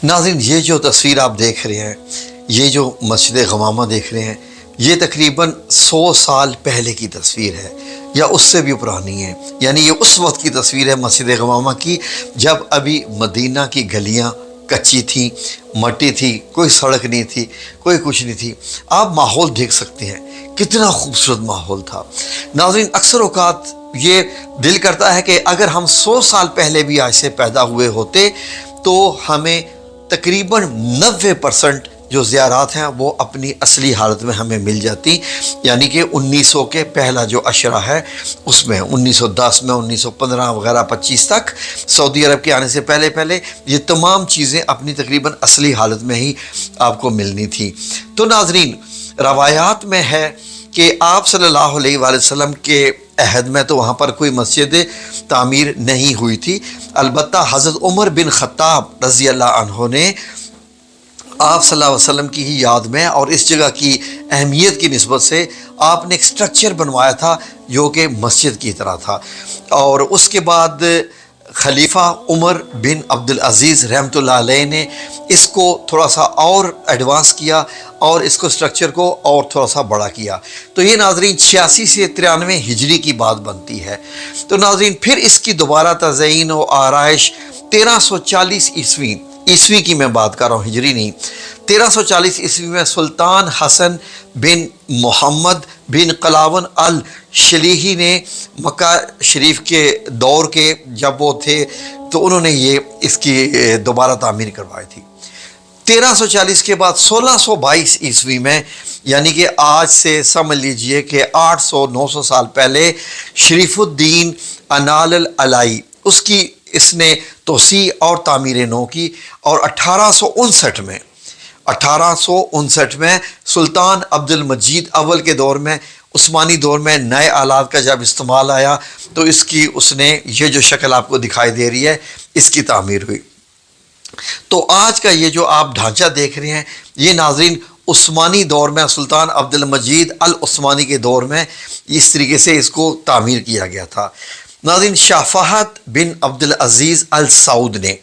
ناظرین، یہ جو تصویر آپ دیکھ رہے ہیں، یہ جو مسجد غمامہ دیکھ رہے ہیں، یہ تقریباً 100 سال پہلے کی تصویر ہے یا اس سے بھی پرانی ہے۔ یعنی یہ اس وقت کی تصویر ہے مسجد غمامہ کی، جب ابھی مدینہ کی گلیاں کچی تھیں، مٹی تھی، کوئی سڑک نہیں تھی، کوئی کچھ نہیں تھی۔ آپ ماحول دیکھ سکتے ہیں، کتنا خوبصورت ماحول تھا۔ ناظرین، اکثر اوقات یہ دل کرتا ہے کہ اگر ہم 100 سال پہلے بھی آج سے پیدا ہوئے ہوتے تو ہمیں تقریباً 90% جو زیارات ہیں وہ اپنی اصلی حالت میں ہمیں مل جاتی، یعنی کہ 1900 کے پہلا جو عشرہ ہے اس میں 1910 میں 1915 وغیرہ 25 تک سعودی عرب کے آنے سے پہلے یہ تمام چیزیں اپنی تقریباً اصلی حالت میں ہی آپ کو ملنی تھی۔ تو ناظرین، روایات میں ہے کہ آپ صلی اللہ علیہ وآلہ وسلم کے عہد میں تو وہاں پر کوئی مسجد تعمیر نہیں ہوئی تھی، البتہ حضرت عمر بن خطاب رضی اللہ عنہ نے آپ صلی اللہ علیہ وسلم کی ہی یاد میں اور اس جگہ کی اہمیت کی نسبت سے آپ نے ایک سٹرکچر بنوایا تھا جو کہ مسجد کی طرح تھا، اور اس کے بعد خلیفہ عمر بن عبدالعزیز رحمۃ اللہ علیہ نے اس کو تھوڑا سا اور ایڈوانس کیا اور اس کو سٹرکچر کو اور تھوڑا سا بڑا کیا۔ تو یہ ناظرین 86 سے 93 ہجری کی بات بنتی ہے۔ تو ناظرین، پھر اس کی دوبارہ تزئین و آرائش 1340 عیسوی کی میں بات کر رہا ہوں، ہجری نہیں، 1340 عیسوی میں سلطان حسن بن محمد بن قلاون الشلیحی نے مکہ شریف کے دور کے جب وہ تھے تو انہوں نے اس کی دوبارہ تعمیر کروائی تھی۔ 1340 کے بعد 1622 عیسوی میں، یعنی کہ آج سے سمجھ لیجئے کہ 800-900 سال پہلے، شریف الدین انال العلائی اس نے توسیع اور تعمیر نو کی، اور 1859 میں سلطان عبد المجید اول کے دور میں، عثمانی دور میں نئے آلات کا جب استعمال آیا تو اس نے یہ جو شکل آپ کو دکھائی دے رہی ہے اس کی تعمیر ہوئی۔ تو آج کا یہ جو آپ ڈھانچہ دیکھ رہے ہیں، یہ ناظرین عثمانی دور میں، سلطان عبد المجید العثمانی کے دور میں اس طریقے سے اس کو تعمیر کیا گیا تھا۔ ناظرین، شاہ فہد بن عبدالعزیز السعود نے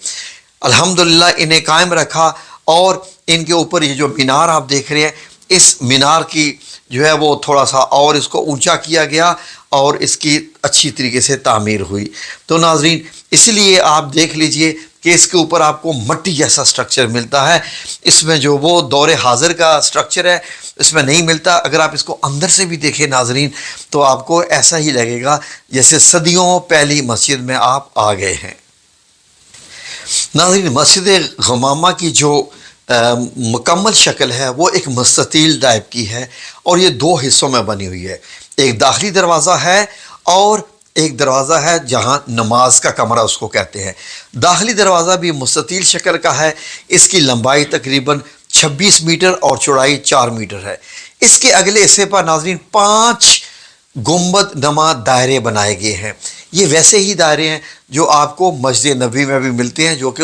الحمدللہ انہیں قائم رکھا، اور ان کے اوپر یہ جو مینار آپ دیکھ رہے ہیں، اس مینار کی جو ہے وہ تھوڑا سا اور اس کو اونچا کیا گیا اور اس کی اچھی طریقے سے تعمیر ہوئی۔ تو ناظرین، اس لیے آپ دیکھ لیجئے کہ اس کے اوپر آپ کو مٹی جیسا سٹرکچر ملتا ہے، اس میں جو وہ دور حاضر کا سٹرکچر ہے اس میں نہیں ملتا۔ اگر آپ اس کو اندر سے بھی دیکھیں ناظرین تو آپ کو ایسا ہی لگے گا جیسے صدیوں پہلی مسجد میں آپ آ گئے ہیں۔ ناظرین، مسجد غمامہ کی جو مکمل شکل ہے وہ ایک مستطیل ٹائپ کی ہے، اور یہ 2 حصوں میں بنی ہوئی ہے۔ ایک داخلی دروازہ ہے اور ایک دروازہ ہے جہاں نماز کا کمرہ اس کو کہتے ہیں۔ داخلی دروازہ بھی مستطیل شکل کا ہے، اس کی لمبائی تقریباً 26 میٹر اور چوڑائی 4 میٹر ہے۔ اس کے اگلے حصے پر ناظرین 5 گنبد نما دائرے بنائے گئے ہیں۔ یہ ویسے ہی دائرے ہیں جو آپ کو مسجد نبوی میں بھی ملتے ہیں، جو کہ